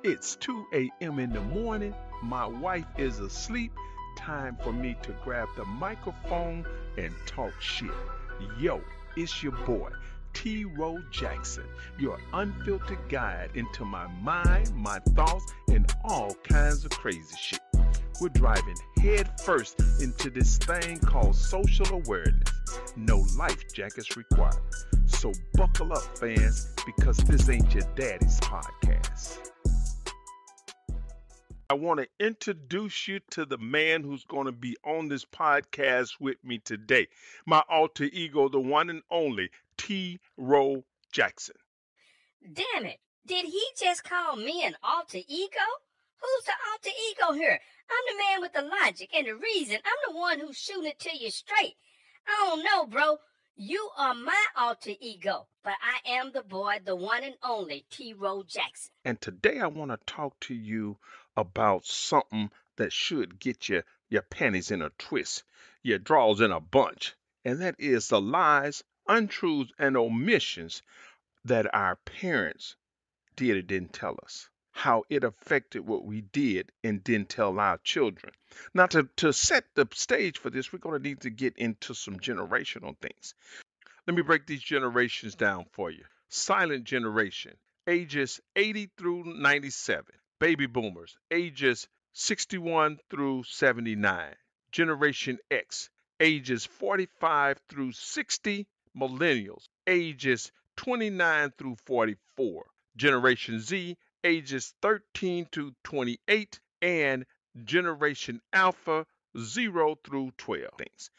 It's 2 a.m. in the morning. My wife is asleep. Time for me to grab the microphone and talk shit. Yo, it's your boy, T-Row Jackson, your unfiltered guide into my mind, my thoughts, and all kinds of crazy shit. We're driving head first into this thing called social awareness. No life jackets required. So buckle up, fans, because this ain't your daddy's podcast. I want to introduce you to the man who's going to be on this podcast with me today. My alter ego, the one and only T-Row Jackson. Damn it. Did he just call me an alter ego? Who's the alter ego here? I'm the man with the logic and the reason. I'm the one who's shooting it to you straight. I don't know, bro. You are my alter ego, but I am the boy, the one and only T-Row Jackson. And today I want to talk to you about something that should get your panties in a twist, your drawers in a bunch, and that is the lies, untruths, and omissions that our parents did or didn't tell us. How it affected what we did and didn't tell our children. Now, to set the stage for this, we're going to need to get into some generational things. Let me break these generations down for you. Silent generation, ages 80 through 97. Baby boomers, ages 61 through 79. Generation X, ages 45 through 60. Millennials, ages 29 through 44. Generation Z, ages 13 to 28, and Generation Alpha 0 through 12 things.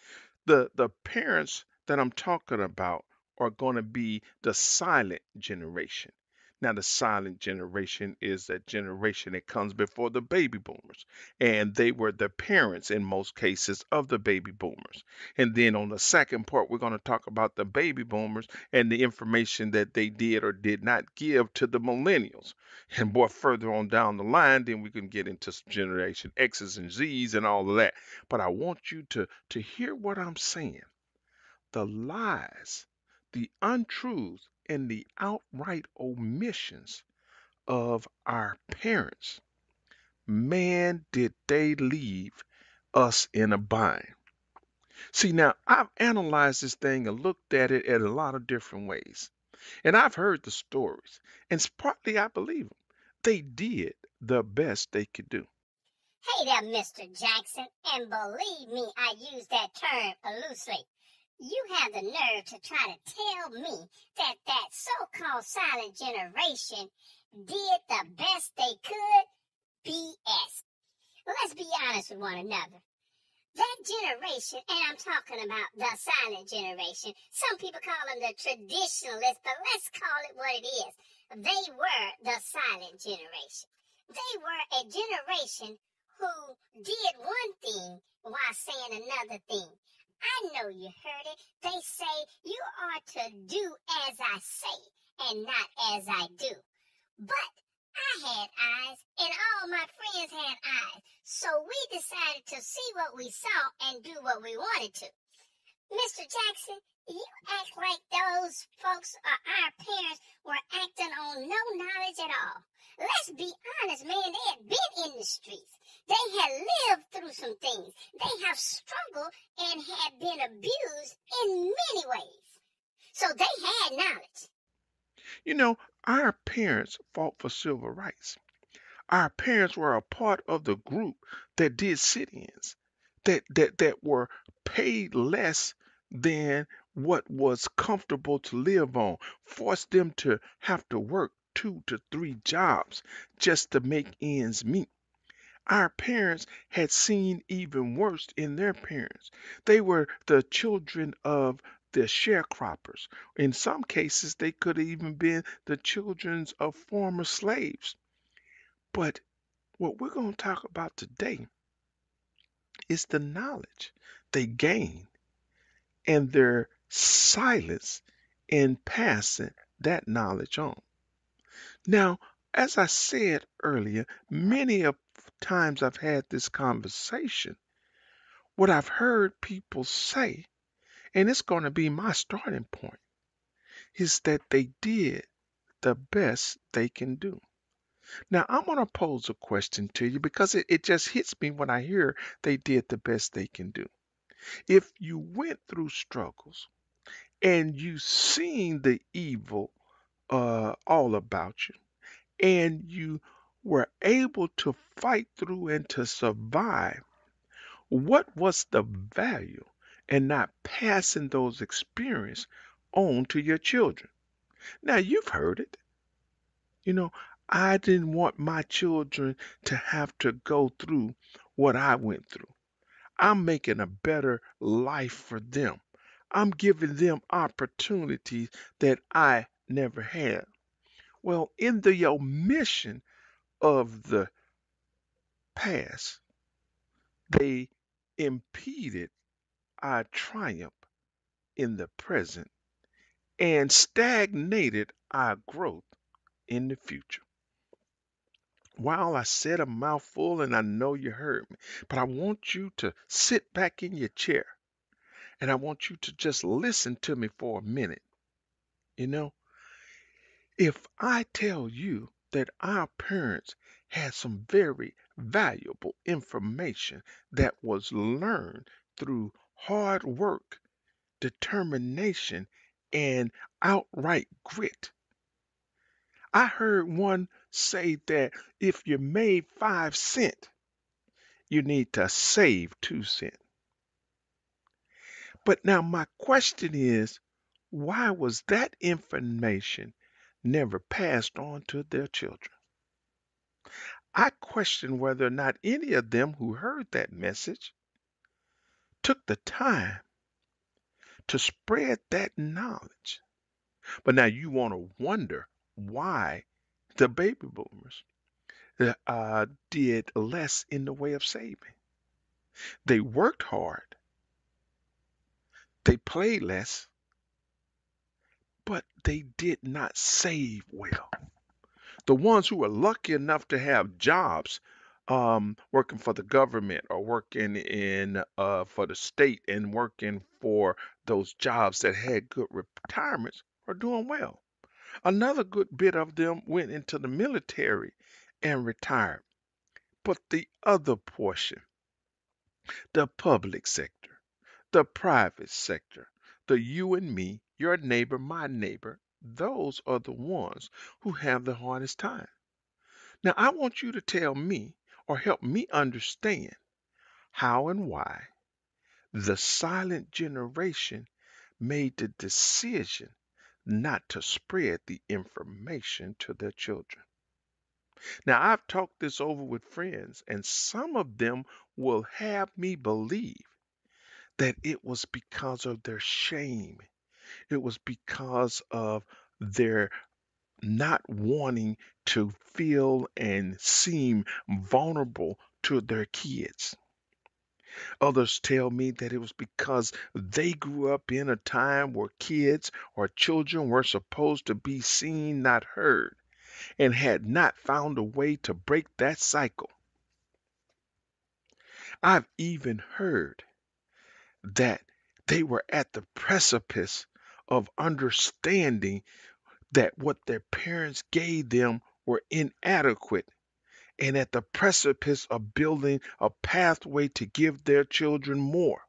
The parents that I'm talking about are going to be the silent generation. Now, the silent generation is that generation that comes before the baby boomers, and they were the parents in most cases of the baby boomers. And then on the second part, we're going to talk about the baby boomers and the information that they did or did not give to the millennials. And more further on down the line, then we can get into some generation X's and Z's and all of that. But I want you to hear what I'm saying. The lies, the untruths, and the outright omissions of our parents. Man, did they leave us in a bind. See, now I've analyzed this thing and looked at it in a lot of different ways. And I've heard the stories, and partly I believe them. They did the best they could do. Hey there, Mr. Jackson, and believe me, I use that term loosely. You have the nerve to try to tell me that so-called silent generation did the best they could? BS. Let's be honest with one another. That generation, and I'm talking about the silent generation, some people call them the traditionalists, but let's call it what it is. They were the silent generation. They were a generation who did one thing while saying another thing. I know you heard it. They say you are to do as I say and not as I do. But I had eyes and all my friends had eyes. So we decided to see what we saw and do what we wanted to. Mr. Jackson, you act like those folks or our parents were acting on no knowledge at all. Let's be honest, man, they had been in the streets. They had lived through some things. They have struggled and had been abused in many ways. So they had knowledge. You know, our parents fought for civil rights. Our parents were a part of the group that did sit-ins, that were paid less than what was comfortable to live on, forced them to have to work 2 to 3 jobs just to make ends meet. Our parents had seen even worse in their parents. They were the children of the sharecroppers. In some cases, they could have even been the children of former slaves. But what we're going to talk about today is the knowledge they gained and their silence in passing that knowledge on. Now, as I said earlier, many of times I've had this conversation, what I've heard people say, and it's going to be my starting point, is that they did the best they can do. Now, I'm going to pose a question to you because it just hits me when I hear they did the best they can do. If you went through struggles and you seen the evil all about you, and you were able to fight through and to survive, what was the value in not passing those experiences on to your children? Now, you've heard it. You know, I didn't want my children to have to go through what I went through. I'm making a better life for them. I'm giving them opportunities that I never had. Well, in the omission of the past, they impeded our triumph in the present and stagnated our growth in the future. Wow, I said a mouthful and I know you heard me, but I want you to sit back in your chair and I want you to just listen to me for a minute. You know, if I tell you that our parents had some very valuable information that was learned through hard work, determination, and outright grit. I heard one say that if you made 5 cents, you need to save 2 cents. But now my question is, why was that information never passed on to their children? I question whether or not any of them who heard that message took the time to spread that knowledge. But now you want to wonder why the baby boomers did less in the way of saving. They worked hard, they played less, but they did not save well. The ones who were lucky enough to have jobs, working for the government or working in for the state and working for those jobs that had good retirements are doing well. Another good bit of them went into the military and retired. But the other portion, the public sector, the private sector, the you and me, your neighbor, my neighbor, those are the ones who have the hardest time. Now, I want you to tell me or help me understand how and why the silent generation made the decision not to spread the information to their children. Now, I've talked this over with friends, and some of them will have me believe that it was because of their shame. It was because of their not wanting to feel and seem vulnerable to their kids. Others tell me that it was because they grew up in a time where kids or children were supposed to be seen, not heard, and had not found a way to break that cycle. I've even heard that they were at the precipice of understanding that what their parents gave them were inadequate and at the precipice of building a pathway to give their children more.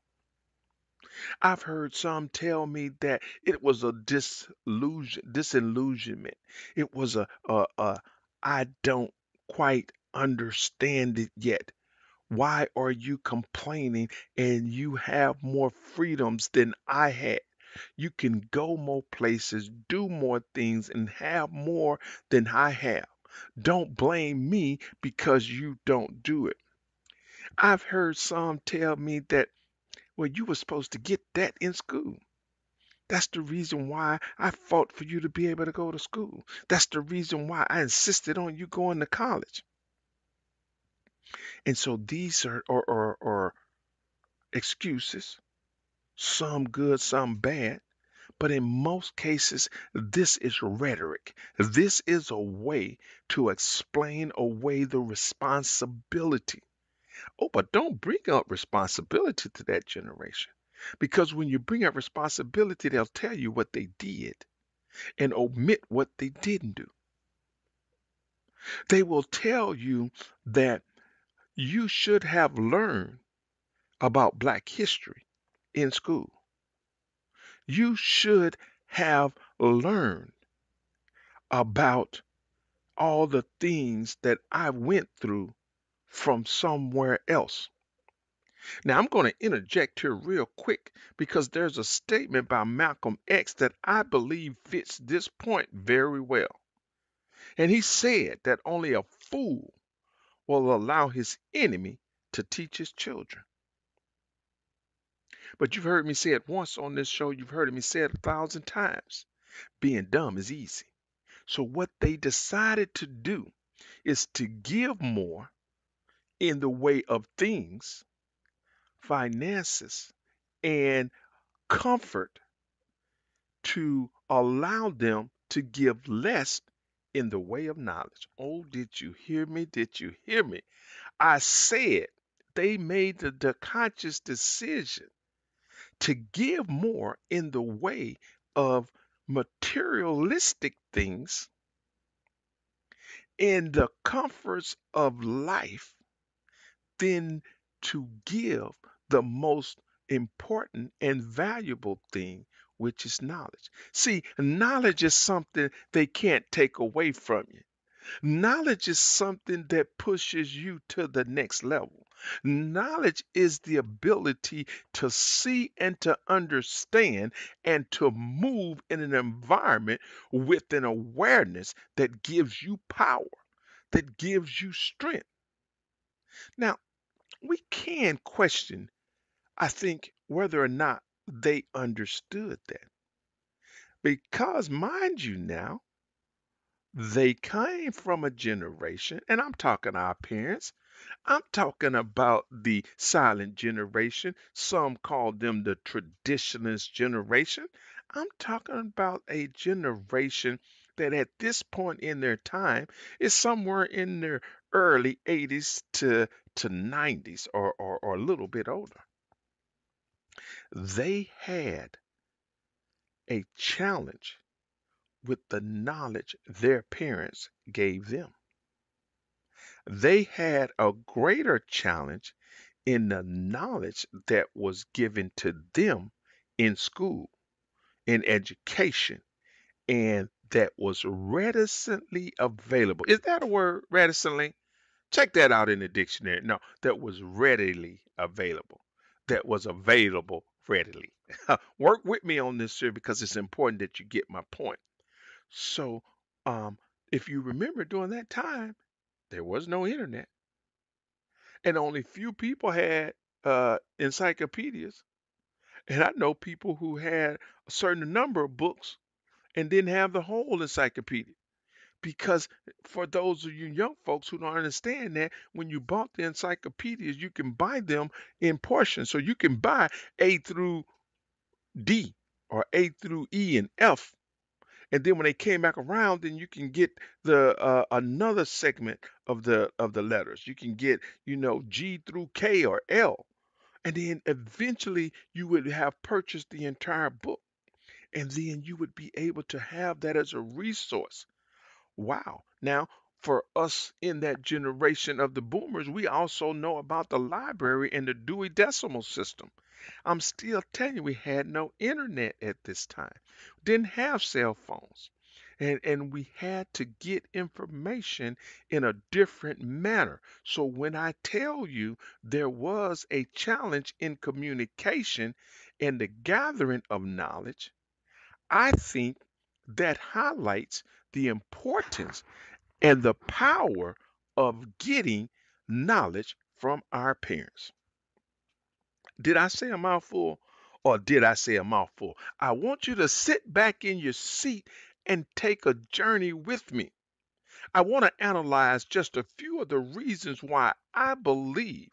I've heard some tell me that it was a disillusionment. It was a I don't quite understand it yet. Why are you complaining and you have more freedoms than I had? You can go more places, do more things, and have more than I have. Don't blame me because you don't do it. I've heard some tell me that, well, you were supposed to get that in school. That's the reason why I fought for you to be able to go to school. That's the reason why I insisted on you going to college. And so these are excuses, some good, some bad. But in most cases, this is rhetoric. This is a way to explain away the responsibility. Oh, but don't bring up responsibility to that generation. Because when you bring up responsibility, they'll tell you what they did and omit what they didn't do. They will tell you that you should have learned about Black history in school. You should have learned about all the things that I went through from somewhere else. Now, I'm going to interject here real quick because there's a statement by Malcolm X that I believe fits this point very well. And he said that only a fool will allow his enemy to teach his children. But you've heard me say it once on this show, you've heard me say it 1,000 times. Being dumb is easy. So, what they decided to do is to give more in the way of things, finances, and comfort to allow them to give less in the way of knowledge. Oh, did you hear me? Did you hear me? I said they made the conscious decision to give more in the way of materialistic things in the comforts of life than to give the most important and valuable thing, which is knowledge. See, knowledge is something they can't take away from you. Knowledge is something that pushes you to the next level. Knowledge is the ability to see and to understand and to move in an environment with an awareness that gives you power, that gives you strength. Now, we can question, I think, whether or not they understood that. Because, mind you, now, they came from a generation, and I'm talking our parents, I'm talking about the silent generation. Some call them the traditionalist generation. I'm talking about a generation that at this point in their time is somewhere in their early 80s to 90s or a little bit older. They had a challenge with the knowledge their parents gave them. They had a greater challenge in the knowledge that was given to them in school, in education, and that was reticently available. Is that a word, reticently? Check that out in the dictionary. No, that was readily available. That was available readily. Work with me on this, sir, because it's important that you get my point. So, um, if you remember during that time, there was no internet, and only few people had encyclopedias. And I know people who had a certain number of books and didn't have the whole encyclopedia. Because for those of you young folks who don't understand that, when you bought the encyclopedias, you can buy them in portions. So you can buy A through D or A through E and F. And then when they came back around, then you can get the another segment of the letters. You can get, G through K or L. And then eventually you would have purchased the entire book. And then you would be able to have that as a resource. Wow. Now, for us in that generation of the boomers, we also know about the library and the Dewey Decimal System. I'm still telling you, we had no internet at this time, didn't have cell phones. And we had to get information in a different manner. So when I tell you there was a challenge in communication and the gathering of knowledge, I think that highlights the importance and the power of getting knowledge from our parents. Did I say a mouthful or did I say a mouthful? I want you to sit back in your seat and take a journey with me. I want to analyze just a few of the reasons why I believe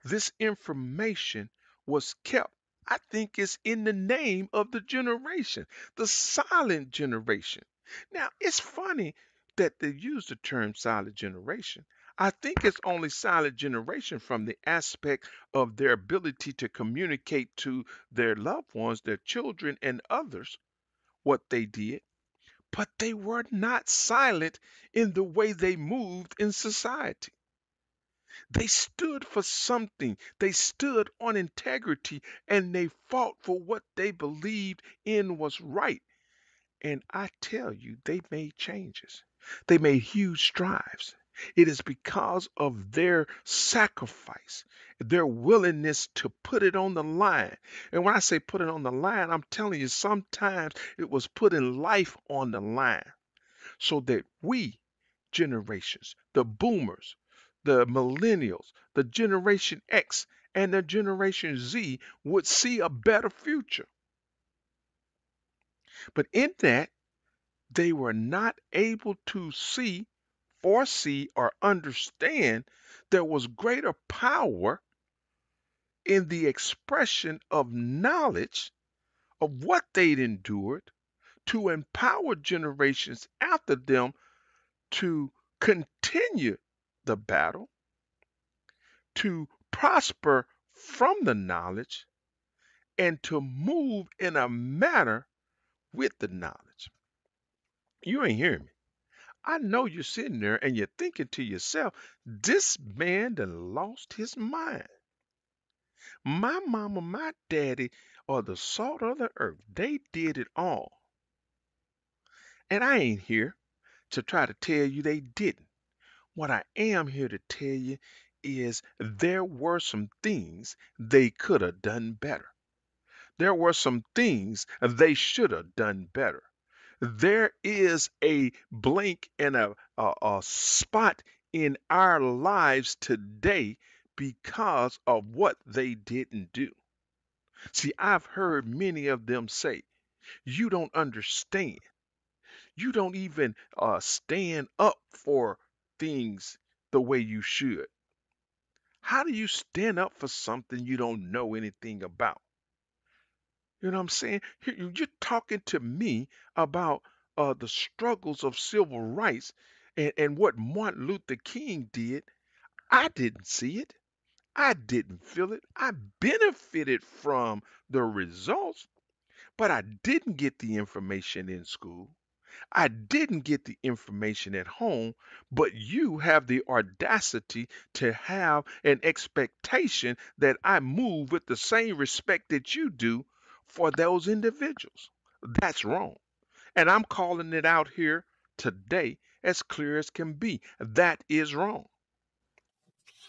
this information was kept. I think it's in the name of the generation, the silent generation. Now, it's funny that they use the term silent generation. I think it's only silent generation from the aspect of their ability to communicate to their loved ones, their children, and others what they did. but they were not silent in the way they moved in society. They stood for something. They stood on integrity and they fought for what they believed in was right. And I tell you, they made changes. They made huge strides. It is because of their sacrifice, their willingness to put it on the line. And when I say put it on the line, I'm telling you, sometimes it was putting life on the line so that we generations, the boomers, the millennials, the Generation X, and the Generation Z would see a better future. But in that, they were not able to see, foresee, or understand there was greater power in the expression of knowledge of what they'd endured to empower generations after them to continue the battle, to prosper from the knowledge, and to move in a manner with the knowledge. You ain't hearing me. I know you're sitting there and you're thinking to yourself, this man done lost his mind. My mama, my daddy are the salt of the earth. They did it all. And I ain't here to try to tell you they didn't. What I am here to tell you is there were some things they could have done better. There were some things they should have done better. There is a blank and a spot in our lives today because of what they didn't do. See, I've heard many of them say, you don't understand. You don't even stand up for things the way you should. How do you stand up for something you don't know anything about? You know what I'm saying? Here, you're talking to me about the struggles of civil rights and what Martin Luther King did. I didn't see it. I didn't feel it. I benefited from the results, but I didn't get the information in school. I didn't get the information at home, but you have the audacity to have an expectation that I move with the same respect that you do for those individuals. That's wrong. And I'm calling it out here today as clear as can be. That is wrong.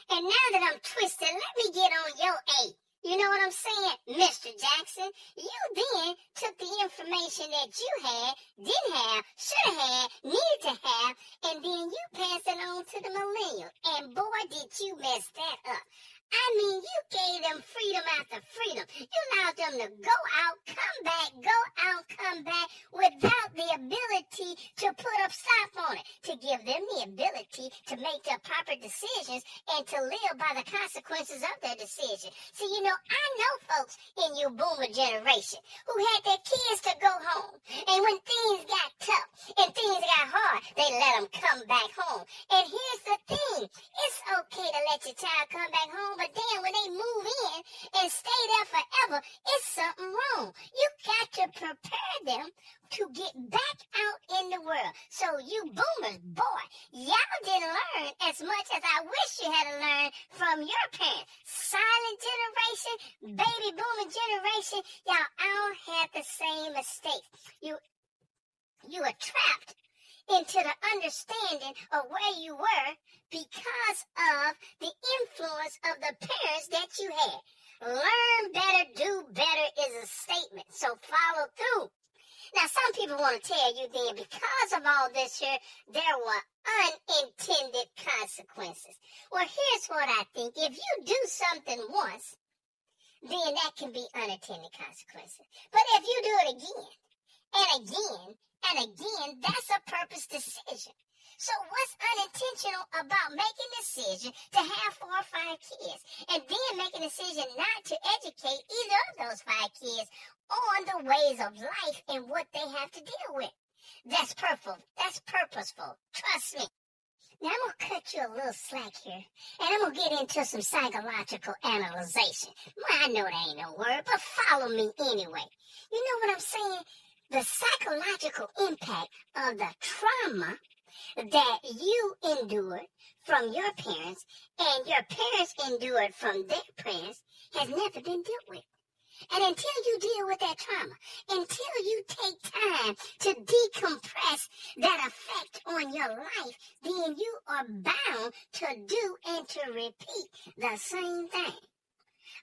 And now that I'm twisted, let me get on your eight. You know what I'm saying, Mr. Jackson? You then took the information that you had, didn't have, should have had, needed to have, and then you passed it on to the millennial. And boy, did you mess that up. I mean, you gave them freedom after freedom. You allowed them to go out, come back, go out, come back, without the ability to put a stop on it, to give them the ability to make the proper decisions and to live by the consequences of their decision. See, you know, I know folks in your boomer generation who had their kids to go home. And when things got tough and things got hard, they let them come back home. And here's the thing. It's okay to let your child come back home, but then when they move in and stay there forever, it's something wrong. You got to prepare them to get back out in the world. So you boomers, boy, y'all didn't learn as much as I wish you had learned from your parents. Silent generation, baby boomer generation, y'all all had the same mistakes. You were trapped into the understanding of where you were because of the influence of the parents that you had. Learn better, do better is a statement, so follow through. Now, some people want to tell you then because of all this here, there were unintended consequences. Well, here's what I think. If you do something once, then that can be unintended consequences. But if you do it again, and again, and again, that's a purpose decision. So what's unintentional about making a decision to have 4 or 5 kids and then making a decision not to educate either of those 5 kids on the ways of life and what they have to deal with? That's purposeful. That's purposeful. Trust me. Now, I'm going to cut you a little slack here, and I'm going to get into some psychological analyzation. Well, I know that ain't no word, but follow me anyway. You know what I'm saying? the psychological impact of the trauma that you endured from your parents and your parents endured from their parents has never been dealt with. And until you deal with that trauma, until you take time to decompress that effect on your life, then you are bound to do and to repeat the same thing.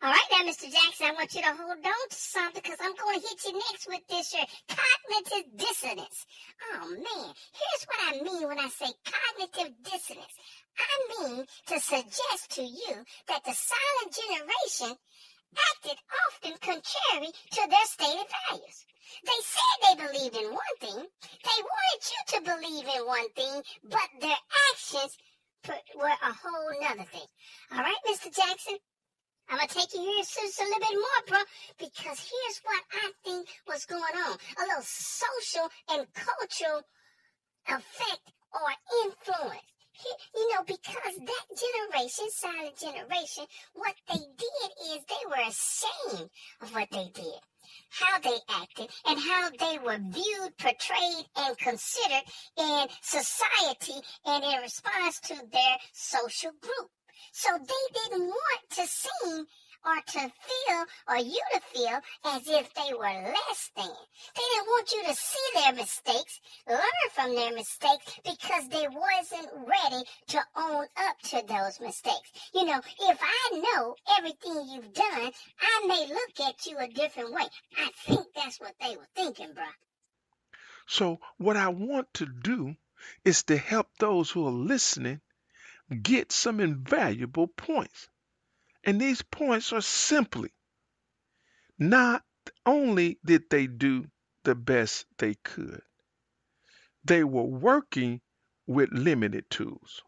All right, now, Mr. Jackson, I want you to hold on to something because I'm going to hit you next with this your cognitive dissonance. Oh, man, here's what I mean when I say cognitive dissonance. I mean to suggest to you that the silent generation acted often contrary to their stated values. They said they believed in one thing. They wanted you to believe in one thing, but their actions were a whole nother thing. All right, Mr. Jackson? I'm going to take you here just a little bit more, bro, because here's what I think was going on. A little social and cultural effect or influence. Because that generation, silent generation, what they did is they were ashamed of what they did, how they acted, and how they were viewed, portrayed, and considered in society and in response to their social group. So they didn't want to seem or to feel or you to feel as if they were less than. They didn't want you to see their mistakes, learn from their mistakes because they wasn't ready to own up to those mistakes. If I know everything you've done, I may look at you a different way. I think that's what they were thinking, bro. So what I want to do is to help those who are listening get some invaluable points. And these points are simply, not only did they do the best they could, they were working with limited tools.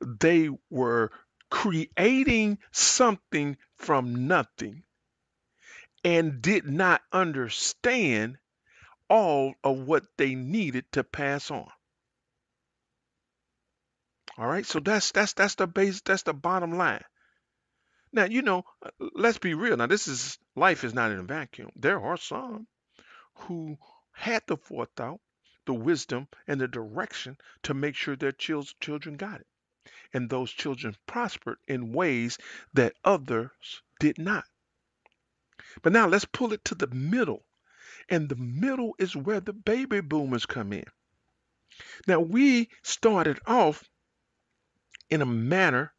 They were creating something from nothing and did not understand all of what they needed to pass on. All right, so that's the base, that's the bottom line. Now, let's be real. Now, life is not in a vacuum. There are some who had the forethought, the wisdom, and the direction to make sure their children got it. And those children prospered in ways that others did not. But now let's pull it to the middle. And the middle is where the baby boomers come in. Now, we started off in a manner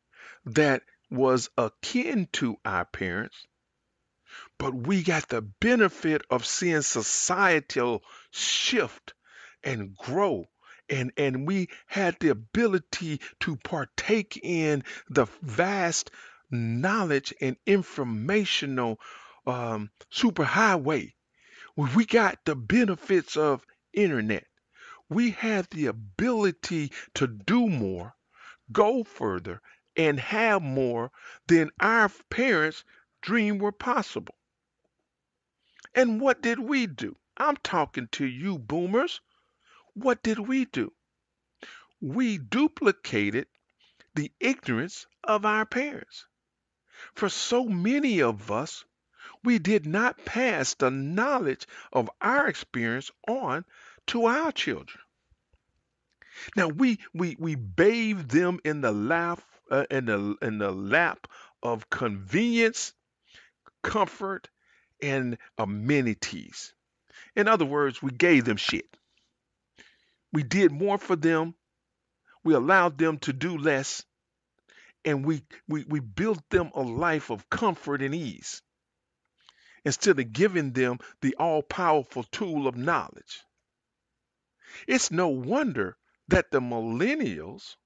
that was akin to our parents, but we got the benefit of seeing societal shift and grow. And we had the ability to partake in the vast knowledge and informational superhighway. We got the benefits of internet. We had the ability to do more, go further, and have more than our parents dreamed were possible. And what did we do? I'm talking to you, boomers. What did we do? We duplicated the ignorance of our parents. For so many of us, we did not pass the knowledge of our experience on to our children. Now we bathe them in the lap of convenience, comfort, and amenities. In other words, we gave them shit. We did more for them. We allowed them to do less, and we built them a life of comfort and ease instead of giving them the all-powerful tool of knowledge. It's no wonder that the millennials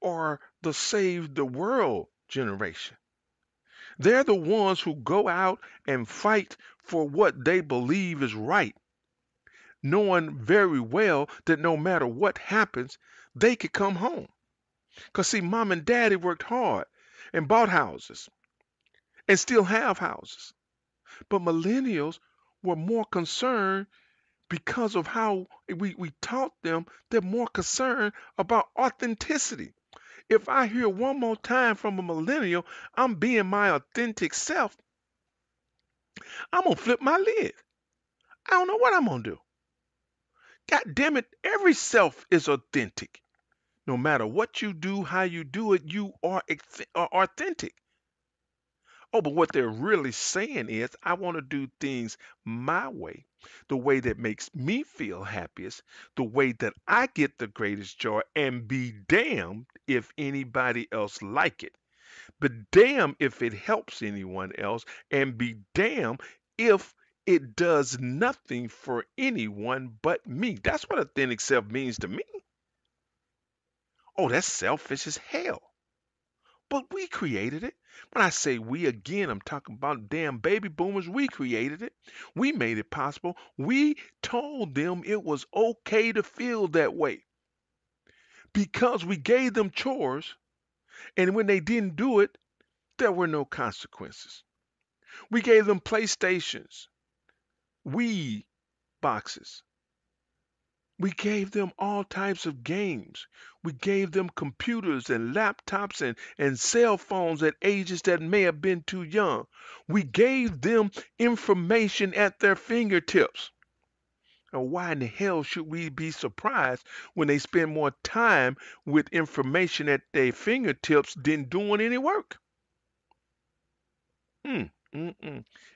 are the save the world generation. They're the ones who go out and fight for what they believe is right, knowing very well that no matter what happens, they could come home. Because, see, mom and daddy worked hard and bought houses and still have houses. But millennials were more concerned because of how we taught them, they're more concerned about authenticity. If I hear one more time from a millennial, I'm being my authentic self, I'm going to flip my lid. I don't know what I'm going to do. God damn it, every self is authentic. No matter what you do, how you do it, you are authentic. Oh, but what they're really saying is, I want to do things my way, the way that makes me feel happiest, the way that I get the greatest joy, and be damned if anybody else like it. But damn if it helps anyone else, and be damned if it does nothing for anyone but me. That's what authentic self means to me. Oh, that's selfish as hell. But we created it. When I say we again, I'm talking about damn baby boomers. We created it. We made it possible. We told them it was okay to feel that way because we gave them chores. And when they didn't do it, there were no consequences. We gave them PlayStations, Wii boxes. We gave them all types of games. We gave them computers and laptops and cell phones at ages that may have been too young. We gave them information at their fingertips. Now, why in the hell should we be surprised when they spend more time with information at their fingertips than doing any work? Hmm,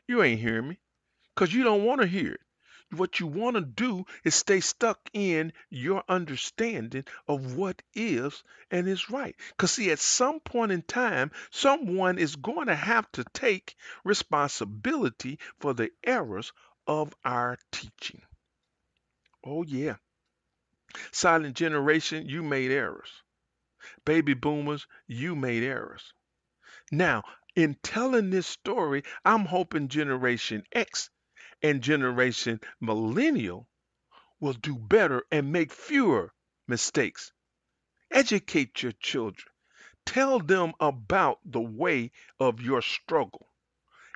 You ain't hearing me because you don't want to hear it. What you want to do is stay stuck in your understanding of what is and is right. Because, see, at some point in time, someone is going to have to take responsibility for the errors of our teaching. Oh, yeah. Silent generation, you made errors. Baby boomers, you made errors. Now, in telling this story, I'm hoping Generation X and Generation Millennial will do better and make fewer mistakes. Educate your children. Tell them about the way of your struggle.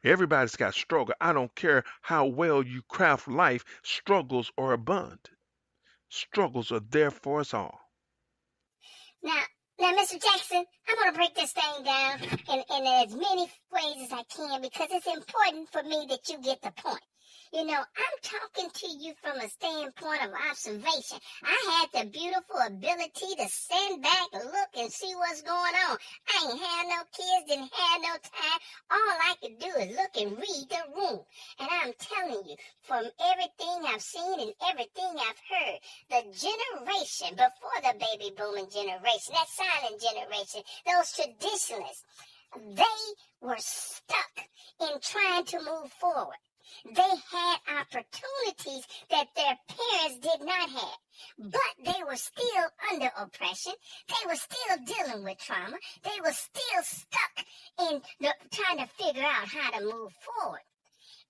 Everybody's got struggle. I don't care how well you craft life, struggles are abundant. Struggles are there for us all. Now, Mr. Jackson, I'm going to break this thing down in as many ways as I can because it's important for me that you get the point. You know, I'm talking to you from a standpoint of observation. I had the beautiful ability to stand back, look, and see what's going on. I ain't had no kids, didn't have no time. All I could do is look and read the room. And I'm telling you, from everything I've seen and everything I've heard, the generation before the baby booming generation, that silent generation, those traditionalists, they were stuck in trying to move forward. They had opportunities that their parents did not have, but they were still under oppression. They were still dealing with trauma. They were still stuck in trying to figure out how to move forward.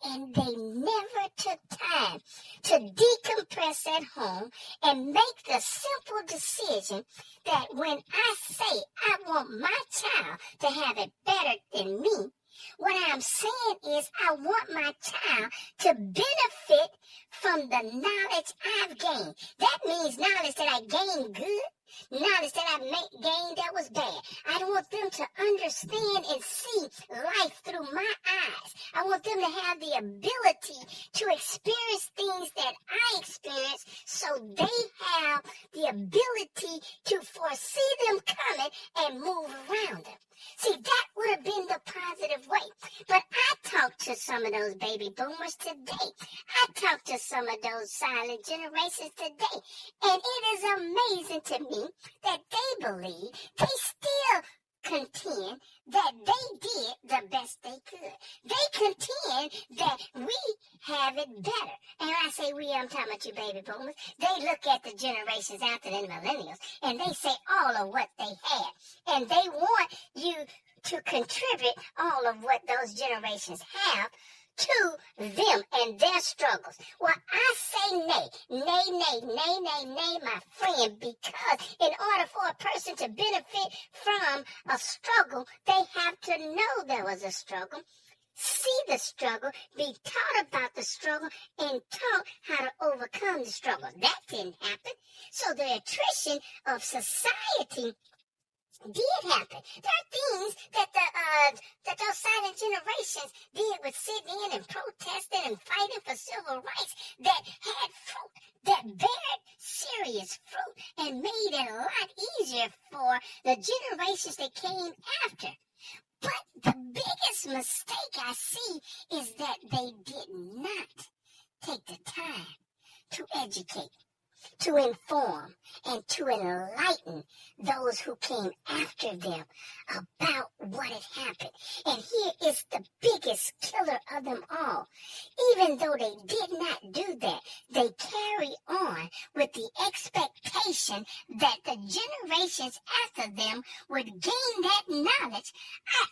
And they never took time to decompress at home and make the simple decision that when I say I want my child to have it better than me, what I'm saying is I want my child to benefit from the knowledge I've gained. That means knowledge that I gained good, knowledge that I gained that was bad. I want them to understand and see life through my eyes. I want them to have the ability to experience things that I experience so they have the ability to foresee them coming and move around them. See, that would have been the positive way. But I talked to some of those baby boomers today. I talked to some of those silent generations today. And it is amazing to me that they believe, they still contend that they did the best they could. They contend that we have it better. And when I say we, I'm talking about you baby boomers. They look at the generations after them, millennials, and they say all of what they had. And they want you to contribute all of what those generations have to them and their struggles. Well, I say nay, my friend, because in order for a person to benefit from a struggle, they have to know there was a struggle, see the struggle, be taught about the struggle, and taught how to overcome the struggle. That didn't happen. So the attrition of society did happen. There are things that that those silent generations did with sitting in and protesting and fighting for civil rights that had fruit, that bared serious fruit and made it a lot easier for the generations that came after. But the biggest mistake I see is that they did not take the time to educate, to inform, and to enlighten those who came after them about what had happened. And here is the biggest killer of them all. Even though they did not do that, they carry on with the expectation that the generations after them would gain that knowledge.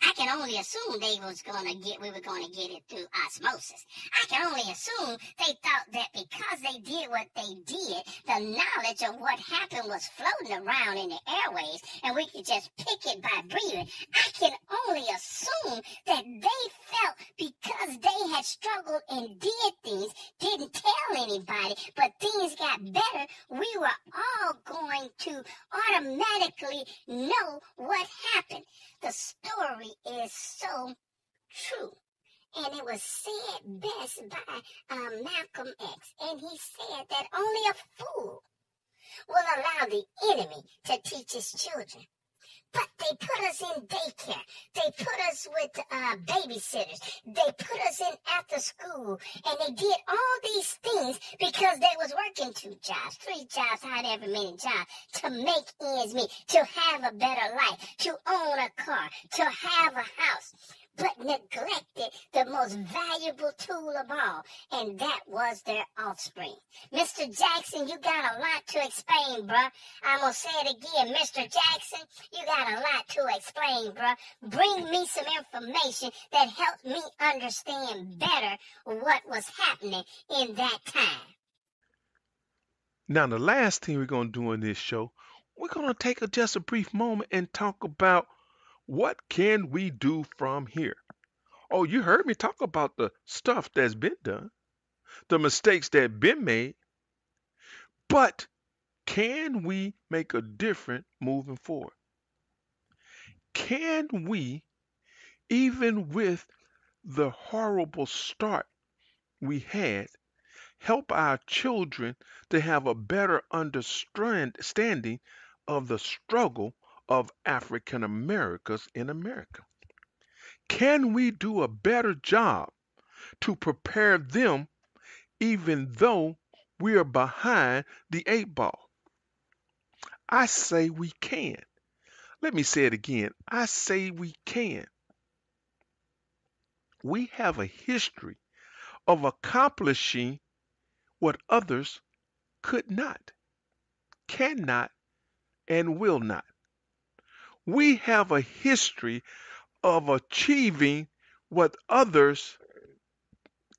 I can only assume we were gonna get it through osmosis. I can only assume they thought that because they did what they did, the knowledge of what happened was floating around in the airways and we could just pick it by breathing. I can only assume that they felt because they had struggled and did things, didn't tell anybody, but things got better, we were all going to automatically know what happened. The story is so true. And it was said best by Malcolm X. And he said that only a fool will allow the enemy to teach his children. But they put us in daycare. They put us with babysitters. They put us in after school. And they did all these things because they was working 2 jobs, 3 jobs, however many jobs, to make ends meet, to have a better life, to own a car, to have a house, but neglected the most valuable tool of all, and that was their offspring. Mr. Jackson, you got a lot to explain, bruh. I'm going to say it again. Mr. Jackson, you got a lot to explain, bruh. Bring me some information that helps me understand better what was happening in that time. Now, the last thing we're going to do in this show, we're going to take just a brief moment and talk about what can we do from here. Oh, you heard me talk about the stuff that's been done, the mistakes that have been made, but can we make a difference moving forward? Can we, even with the horrible start we had, help our children to have a better understanding of the struggle of African Americans in America? Can we do a better job to prepare them even though we are behind the 8 ball? I say we can. Let me say it again. I say we can. We have a history of accomplishing what others could not, cannot, and will not. We have a history of achieving what others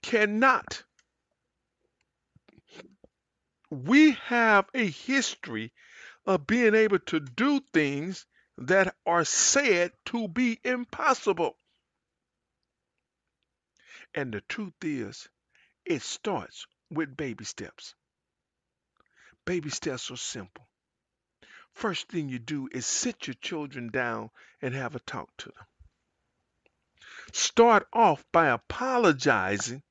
cannot. We have a history of being able to do things that are said to be impossible. And the truth is, it starts with baby steps. Baby steps are simple. First thing you do is sit your children down and have a talk to them. Start off by apologizing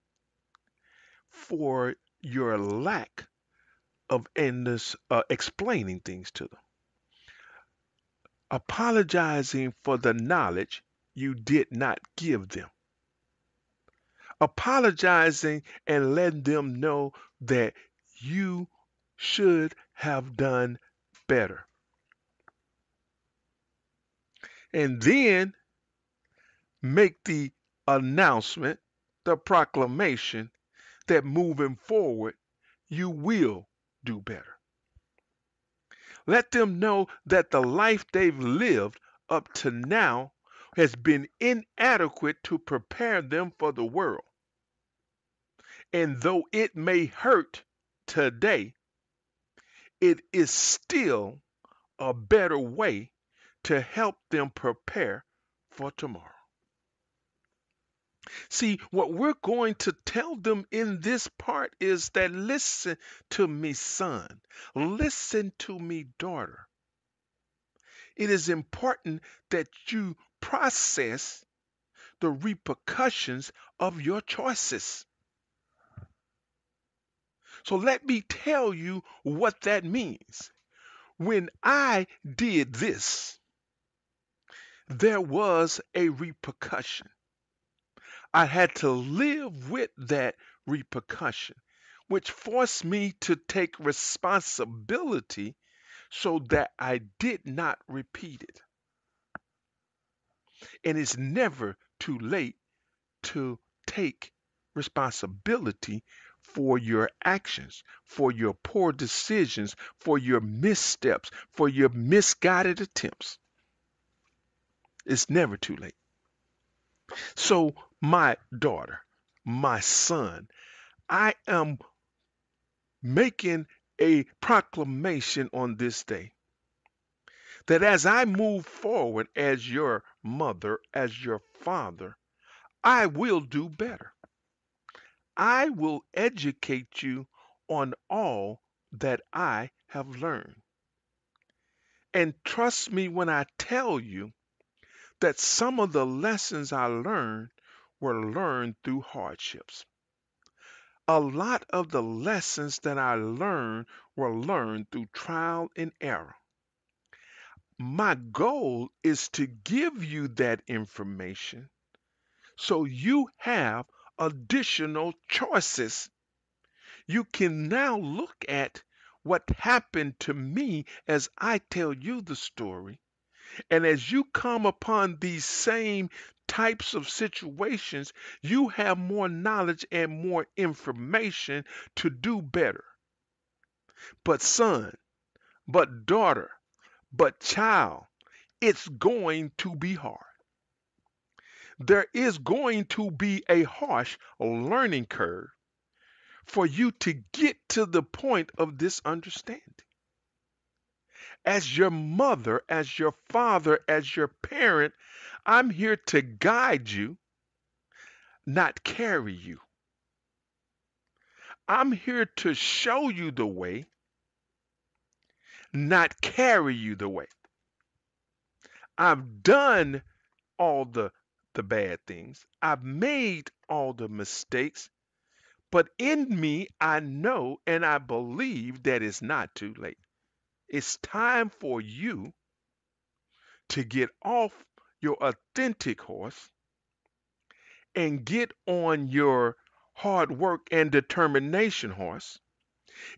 for your lack of explaining things to them. Apologizing for the knowledge you did not give them. Apologizing and letting them know that you should have done better. And then make the announcement, the proclamation that moving forward, you will do better. Let them know that the life they've lived up to now has been inadequate to prepare them for the world. And though it may hurt today, it is still a better way to help them prepare for tomorrow. See, what we're going to tell them in this part is that listen to me, son. Listen to me, daughter. It is important that you process the repercussions of your choices. So let me tell you what that means. When I did this, there was a repercussion. I had to live with that repercussion, which forced me to take responsibility so that I did not repeat it. And it's never too late to take responsibility for your actions, for your poor decisions, for your missteps, for your misguided attempts. It's never too late. So, my daughter, my son, I am making a proclamation on this day that as I move forward as your mother, as your father, I will do better. I will educate you on all that I have learned. And trust me when I tell you that some of the lessons I learned were learned through hardships. A lot of the lessons that I learned were learned through trial and error. My goal is to give you that information so you have additional choices. You can now look at what happened to me as I tell you the story. And as you come upon these same types of situations, you have more knowledge and more information to do better. But son, but daughter, but child, it's going to be hard. There is going to be a harsh learning curve for you to get to the point of this understanding. As your mother, as your father, as your parent, I'm here to guide you, not carry you. I'm here to show you the way, not carry you the way. I've done all the bad things. I've made all the mistakes, but in me I know and I believe that it's not too late. It's time for you to get off your authentic horse and get on your hard work and determination horse.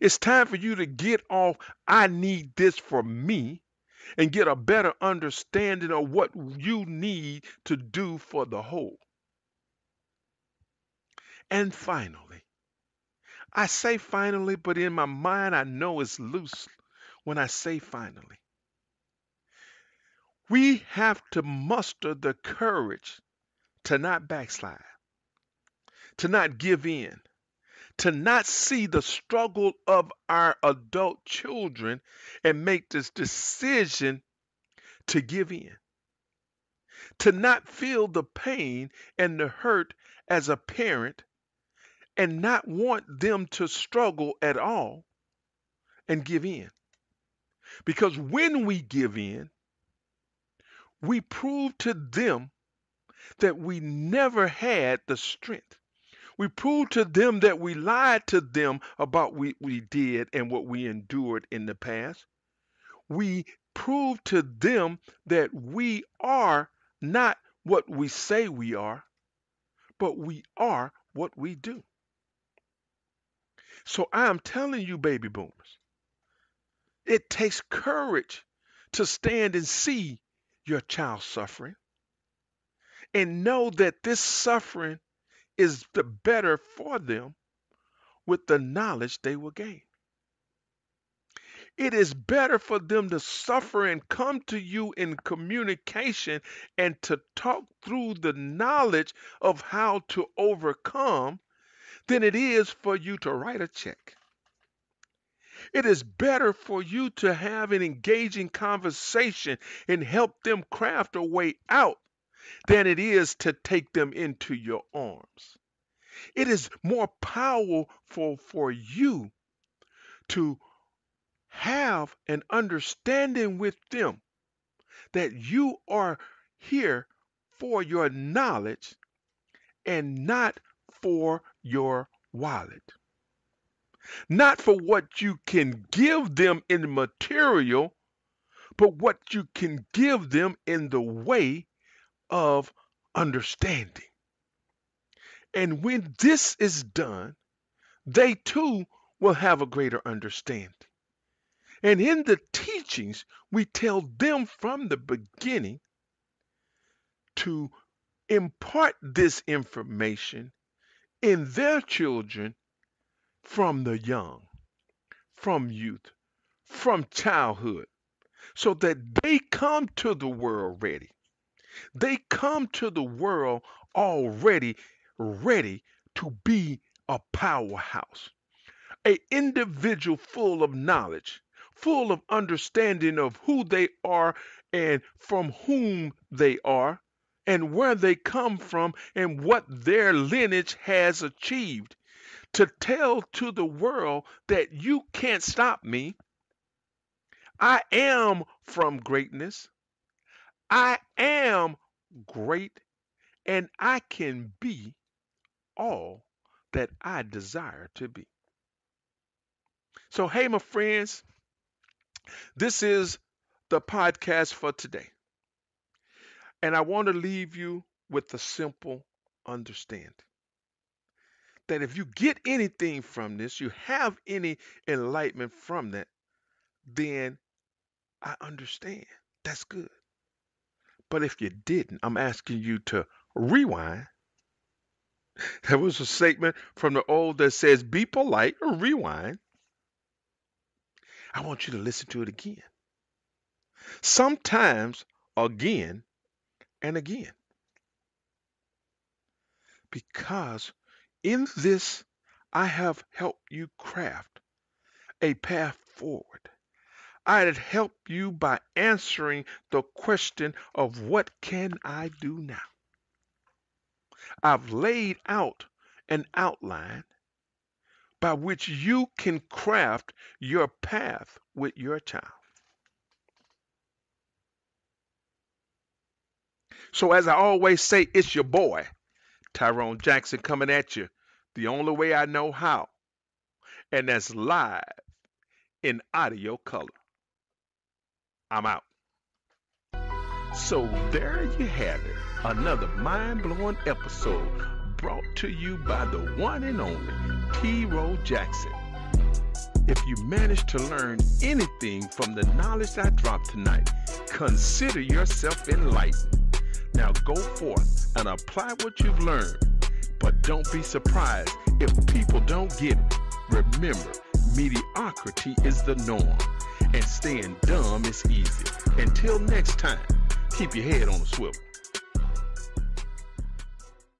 It's time for you to get off, I need this for me, and get a better understanding of what you need to do for the whole. And finally, I say finally, but in my mind, I know it's loose when I say finally. We have to muster the courage to not backslide, to not give in, to not see the struggle of our adult children and make this decision to give in, to not feel the pain and the hurt as a parent and not want them to struggle at all and give in. Because when we give in, we prove to them that we never had the strength. We prove to them that we lied to them about what we did and what we endured in the past. We prove to them that we are not what we say we are, but we are what we do. So I am telling you, baby boomers, it takes courage to stand and see your child suffering and know that this suffering is the better for them with the knowledge they will gain. It is better for them to suffer and come to you in communication and to talk through the knowledge of how to overcome than it is for you to write a check. It is better for you to have an engaging conversation and help them craft a way out than it is to take them into your arms. It is more powerful for you to have an understanding with them that you are here for your knowledge and not for your wallet. Not for what you can give them in the material, but what you can give them in the way of understanding. And when this is done, they too will have a greater understanding. And in the teachings, we tell them from the beginning to impart this information in their children from the young, from youth, from childhood, so that they come to the world ready. They come to the world already ready to be a powerhouse, an individual full of knowledge, full of understanding of who they are and from whom they are and where they come from and what their lineage has achieved, to tell to the world that you can't stop me. I am from greatness. I am great, and I can be all that I desire to be. So, hey, my friends, this is the podcast for today. And I want to leave you with a simple understanding that if you get anything from this, you have any enlightenment from that, then I understand. That's good. But if you didn't, I'm asking you to rewind. There was a statement from the old that says, be polite or rewind. I want you to listen to it again. Sometimes again and again. Because in this, I have helped you craft a path forward. I had helped you by answering the question of what can I do now? I've laid out an outline by which you can craft your path with your child. So as I always say, it's your boy, Tyrone Jackson, coming at you the only way I know how, and that's live in audio color. I'm out. So there you have it, another mind-blowing episode brought to you by the one and only Tyronology Jackson. If you managed to learn anything from the knowledge I dropped tonight, consider yourself enlightened. Now go forth and apply what you've learned, but don't be surprised if people don't get it. Remember, mediocrity is the norm, and staying dumb is easy. Until next time, keep your head on a swivel.